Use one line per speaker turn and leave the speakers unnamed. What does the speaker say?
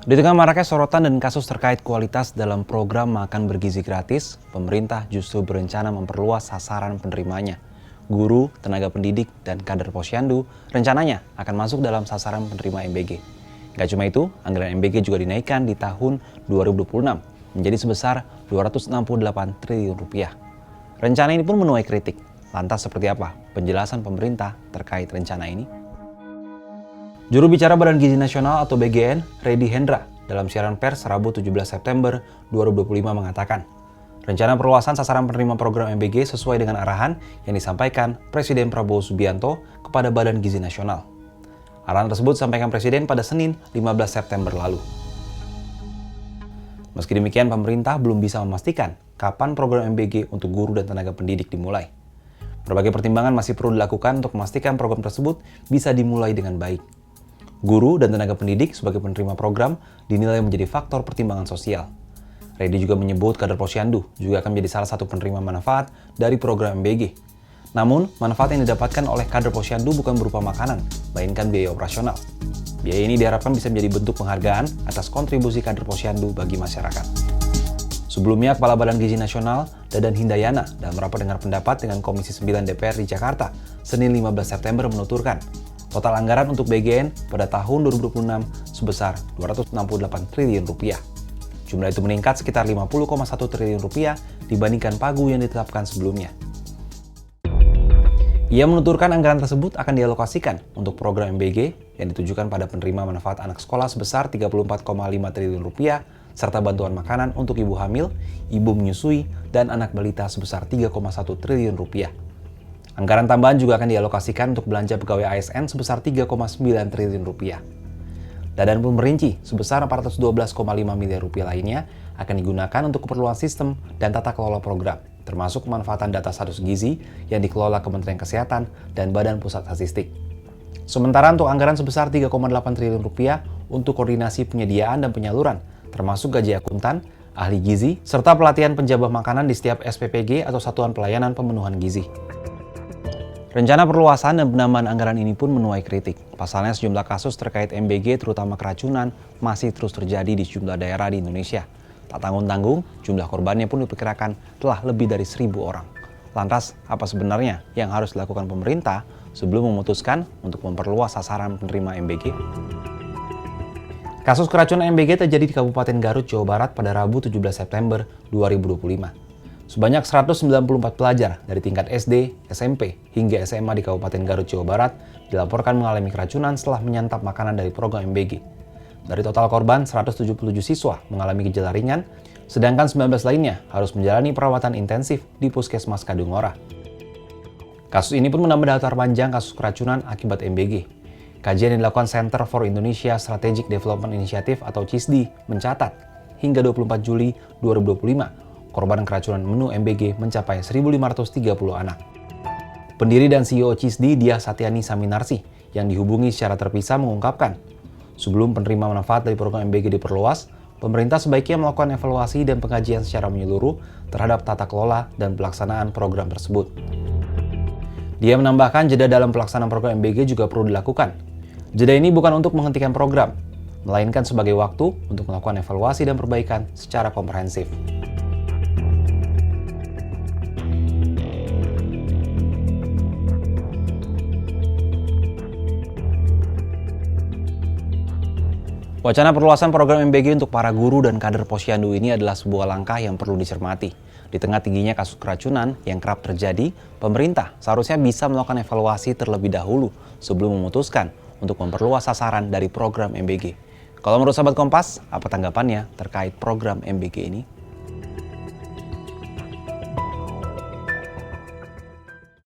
Di tengah maraknya sorotan dan kasus terkait kualitas dalam program makan bergizi gratis, pemerintah justru berencana memperluas sasaran penerimanya. Guru, tenaga pendidik, dan kader posyandu rencananya akan masuk dalam sasaran penerima MBG. Gak cuma itu, anggaran MBG juga dinaikkan di tahun 2026 menjadi sebesar 268 triliun rupiah. Rencana ini pun menuai kritik. Lantas seperti apa penjelasan pemerintah terkait rencana ini? Juru bicara Badan Gizi Nasional atau BGN, Reddy Hendra, dalam siaran pers Rabu 17 September 2025 mengatakan, rencana perluasan sasaran penerima program MBG sesuai dengan arahan yang disampaikan Presiden Prabowo Subianto kepada Badan Gizi Nasional. Arahan tersebut disampaikan Presiden pada Senin 15 September lalu. Meski demikian, pemerintah belum bisa memastikan kapan program MBG untuk guru dan tenaga pendidik dimulai. Berbagai pertimbangan masih perlu dilakukan untuk memastikan program tersebut bisa dimulai dengan baik. Guru dan tenaga pendidik sebagai penerima program dinilai menjadi faktor pertimbangan sosial. Reddy juga menyebut kader posyandu juga akan menjadi salah satu penerima manfaat dari program MBG. Namun, manfaat yang didapatkan oleh kader posyandu bukan berupa makanan, melainkan biaya operasional. Biaya ini diharapkan bisa menjadi bentuk penghargaan atas kontribusi kader posyandu bagi masyarakat. Sebelumnya, Kepala Badan Gizi Nasional, Dadan Hindayana, dalam rapat dengar pendapat dengan Komisi 9 DPR di Jakarta, Senin 15 September menuturkan, total anggaran untuk BGN pada tahun 2026 sebesar 268 triliun rupiah. Jumlah itu meningkat sekitar 50,1 triliun rupiah dibandingkan pagu yang ditetapkan sebelumnya. Ia menuturkan anggaran tersebut akan dialokasikan untuk program MBG yang ditujukan pada penerima manfaat anak sekolah sebesar 34,5 triliun rupiah serta bantuan makanan untuk ibu hamil, ibu menyusui, dan anak balita sebesar 3,1 triliun rupiah. Anggaran tambahan juga akan dialokasikan untuk belanja pegawai ASN sebesar 3,9 triliun rupiah. Dadan pun merinci sebesar 412,5 miliar rupiah lainnya akan digunakan untuk keperluan sistem dan tata kelola program, termasuk pemanfaatan data status gizi yang dikelola Kementerian Kesehatan dan Badan Pusat Statistik. Sementara untuk anggaran sebesar 3,8 triliun rupiah untuk koordinasi penyediaan dan penyaluran, termasuk gaji akuntan, ahli gizi, serta pelatihan penjabah makanan di setiap SPPG atau Satuan Pelayanan Pemenuhan Gizi. Rencana perluasan dan penambahan anggaran ini pun menuai kritik. Pasalnya sejumlah kasus terkait MBG terutama keracunan masih terus terjadi di sejumlah daerah di Indonesia. Tak tanggung-tanggung, jumlah korbannya pun diperkirakan telah lebih dari 1.000 orang. Lantas, apa sebenarnya yang harus dilakukan pemerintah sebelum memutuskan untuk memperluas sasaran penerima MBG? Kasus keracunan MBG terjadi di Kabupaten Garut, Jawa Barat pada Rabu 17 September 2025. Sebanyak 194 pelajar dari tingkat SD, SMP, hingga SMA di Kabupaten Garut, Jawa Barat dilaporkan mengalami keracunan setelah menyantap makanan dari program MBG. Dari total korban, 177 siswa mengalami gejala ringan, sedangkan 19 lainnya harus menjalani perawatan intensif di Puskesmas Kadungora. Kasus ini pun menambah daftar panjang kasus keracunan akibat MBG. Kajian yang dilakukan Center for Indonesia Strategic Development Initiative atau CISDI mencatat, hingga 24 Juli 2025, korban keracunan menu MBG mencapai 1.530 anak. Pendiri dan CEO CISDI, Diah Satyani Saminarsi, yang dihubungi secara terpisah mengungkapkan, sebelum penerima manfaat dari program MBG diperluas, pemerintah sebaiknya melakukan evaluasi dan pengkajian secara menyeluruh terhadap tata kelola dan pelaksanaan program tersebut. Dia menambahkan jeda dalam pelaksanaan program MBG juga perlu dilakukan. Jeda ini bukan untuk menghentikan program, melainkan sebagai waktu untuk melakukan evaluasi dan perbaikan secara komprehensif. Wacana perluasan program MBG untuk para guru dan kader posyandu ini adalah sebuah langkah yang perlu dicermati. Di tengah tingginya kasus keracunan yang kerap terjadi, pemerintah seharusnya bisa melakukan evaluasi terlebih dahulu sebelum memutuskan untuk memperluas sasaran dari program MBG. Kalau menurut sahabat Kompas, apa tanggapannya terkait program MBG ini?